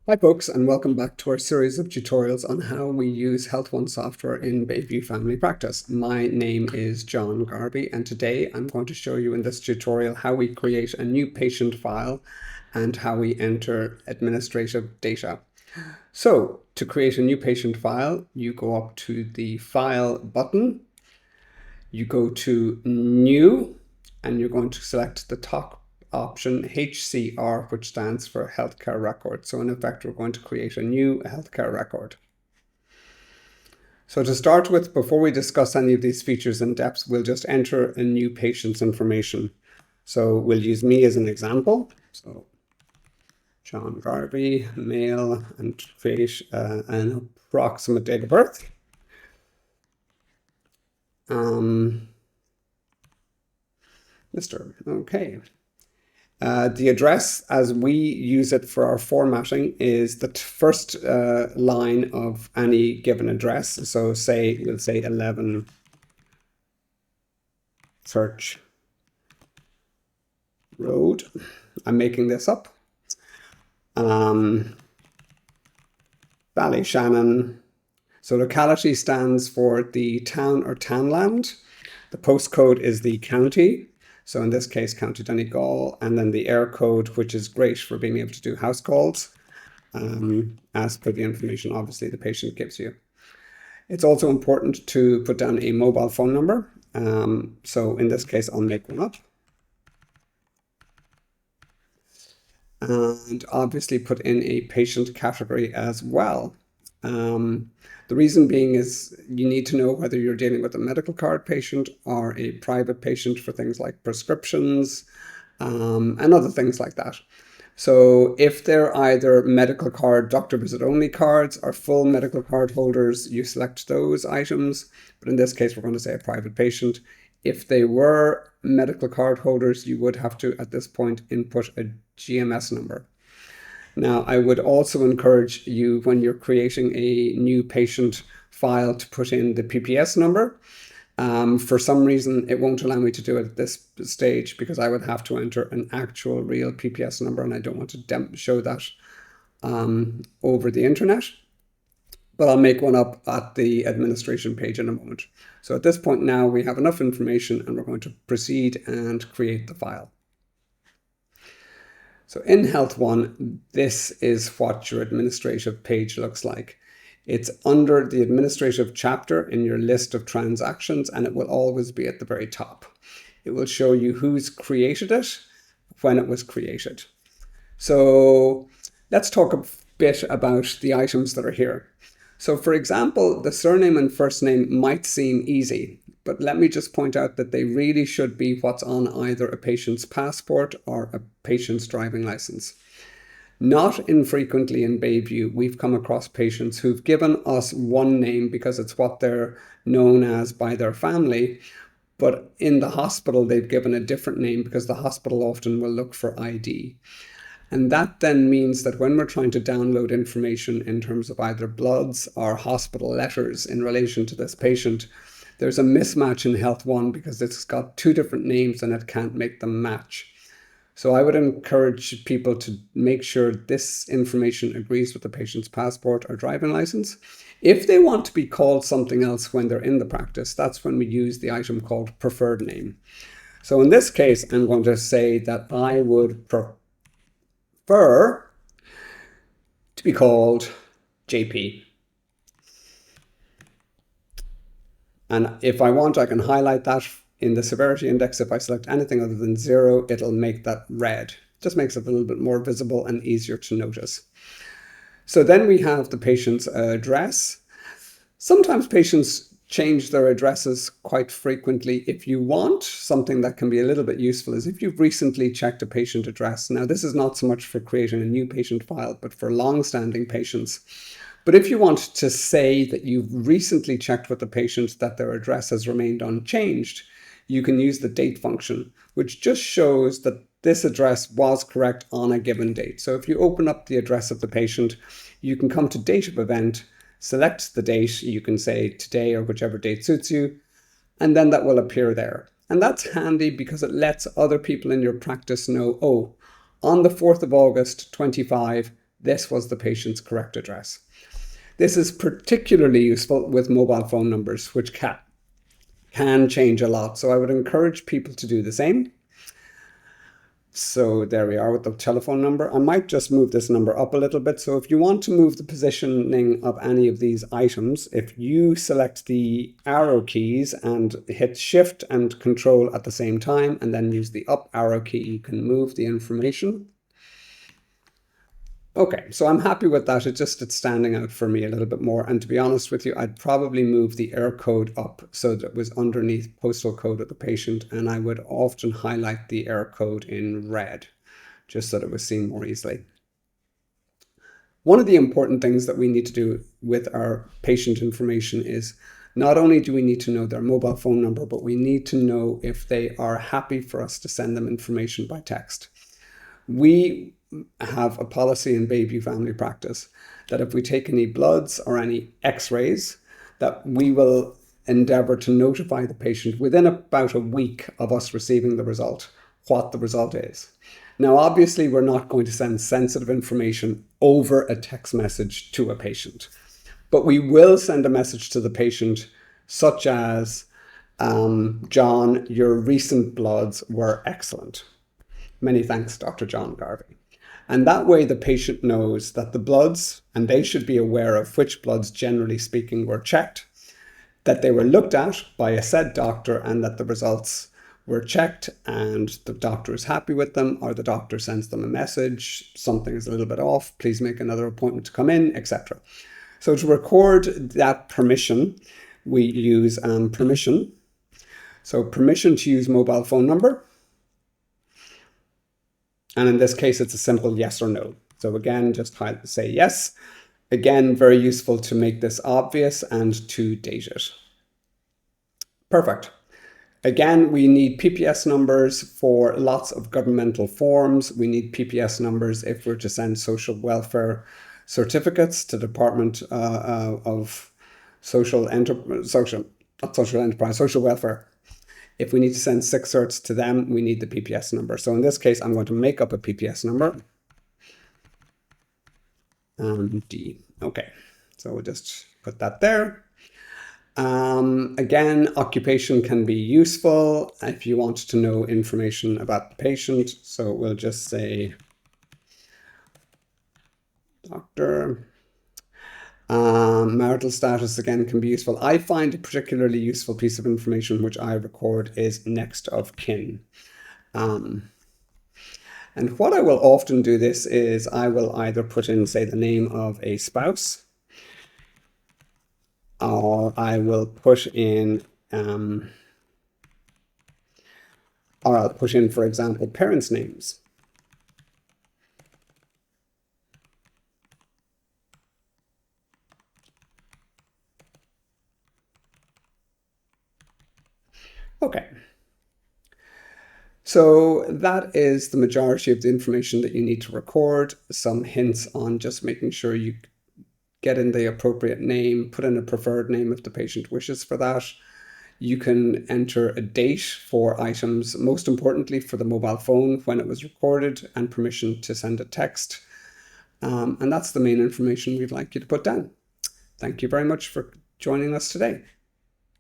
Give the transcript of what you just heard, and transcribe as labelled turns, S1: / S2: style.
S1: Hi folks, and welcome back to our series of tutorials on how we use Health One software in Bayview Family Practice. My name is John Garby, and today I'm going to show you in this tutorial how we create a new patient file and how we enter administrative data. So to create a new patient file, you go up to the File button, you go to New, and you're going to select the top option HCR, which stands for healthcare record. So in effect, we're going to create a new healthcare record. So to start with, before we discuss any of these features in depth, we'll just enter a new patient's information. So we'll use me as an example. So John Garby, male, and create an approximate date of birth. Mr. Okay. The address, as we use it for our formatting, is the first line of any given address. So we'll say 11 Church Road. I'm making this up. Ballyshannon. So locality stands for the town or townland. The postcode is the county. So in this case, County Donegal, and then the air code, which is great for being able to do house calls, as per the information, obviously, the patient gives you. It's also important to put down a mobile phone number. So in this case, I'll make one up. And obviously put in a patient category as well. The reason being is you need to know whether you're dealing with a medical card patient or a private patient for things like prescriptions and other things like that. So if they're either medical card, doctor visit only cards or full medical card holders, you select those items. But in this case, we're going to say a private patient. If they were medical card holders, you would have to, at this point, input a GMS number. Now, I would also encourage you, when you're creating a new patient file, to put in the PPS number. For some reason, it won't allow me to do it at this stage because I would have to enter an actual real PPS number, and I don't want to show that over the internet. But I'll make one up at the administration page in a moment. So at this point now, we have enough information, and we're going to proceed and create the file. So in Health One, this is what your administrative page looks like. It's under the administrative chapter in your list of transactions, and it will always be at the very top. It will show you who's created it, when it was created. So let's talk a bit about the items that are here. So for example, the surname and first name might seem easy, but let me just point out that they really should be what's on either a patient's passport or a patient's driving license. Not infrequently in Bayview, we've come across patients who've given us one name because it's what they're known as by their family, but in the hospital they've given a different name because the hospital often will look for ID. And that then means that when we're trying to download information in terms of either bloods or hospital letters in relation to this patient, there's a mismatch in Health One because it's got two different names and it can't make them match. So I would encourage people to make sure this information agrees with the patient's passport or driving license. If they want to be called something else when they're in the practice, that's when we use the item called preferred name. So in this case, I'm going to say that I would prefer to be called JP. And if I want, I can highlight that in the severity index. If I select anything other than 0, it'll make that red. Just makes it a little bit more visible and easier to notice. So then we have the patient's address. Sometimes patients change their addresses quite frequently. If you want, something that can be a little bit useful is if you've recently checked a patient address. Now, this is not so much for creating a new patient file, but for long-standing patients. But if you want to say that you've recently checked with the patient that their address has remained unchanged, you can use the date function, which just shows that this address was correct on a given date. So if you open up the address of the patient, you can come to date of event, select the date, you can say today or whichever date suits you, and then that will appear there. And that's handy because it lets other people in your practice know, oh, on the 4th of August 25, this was the patient's correct address. This is particularly useful with mobile phone numbers, which can change a lot. So I would encourage people to do the same. So there we are with the telephone number. I might just move this number up a little bit. So if you want to move the positioning of any of these items, if you select the arrow keys and hit Shift and Control at the same time, and then use the up arrow key, you can move the information. Okay, so I'm happy with that. It's standing out for me a little bit more. And to be honest with you, I'd probably move the air code up so that it was underneath postal code of the patient. And I would often highlight the air code in red, just so that it was seen more easily. One of the important things that we need to do with our patient information is not only do we need to know their mobile phone number, but we need to know if they are happy for us to send them information by text. We have a policy in Bayview Family Practice that if we take any bloods or any x-rays, that we will endeavour to notify the patient within about a week of us receiving the result, what the result is. Now, obviously, we're not going to send sensitive information over a text message to a patient, but we will send a message to the patient such as, John, your recent bloods were excellent. Many thanks, Dr. John Garvey. And that way the patient knows that the bloods, and they should be aware of which bloods, generally speaking, were checked, that they were looked at by a said doctor, and that the results were checked and the doctor is happy with them, or the doctor sends them a message, something is a little bit off, please make another appointment to come in, etc. So to record that permission, we use permission. So permission to use mobile phone number. And in this case, it's a simple yes or no. So again, just say yes. Again, very useful to make this obvious and to date it. Perfect. Again, we need PPS numbers for lots of governmental forms. We need PPS numbers if we're to send social welfare certificates to Department of Social Welfare. If we need to send sick certs to them, we need the PPS number. So in this case, I'm going to make up a PPS number. D. Okay, so we'll just put that there. Again, occupation can be useful if you want to know information about the patient. So we'll just say doctor. Marital status, again, can be useful. I find a particularly useful piece of information which I record is next of kin. And what I will often do this is I will either put in, say, the name of a spouse, or I will put in, or I'll put in, for example, parents' names. Okay. So that is the majority of the information that you need to record. Some hints on just making sure you get in the appropriate name, put in a preferred name if the patient wishes for that. You can enter a date for items, most importantly for the mobile phone, when it was recorded, and permission to send a text. And that's the main information we'd like you to put down. Thank you very much for joining us today.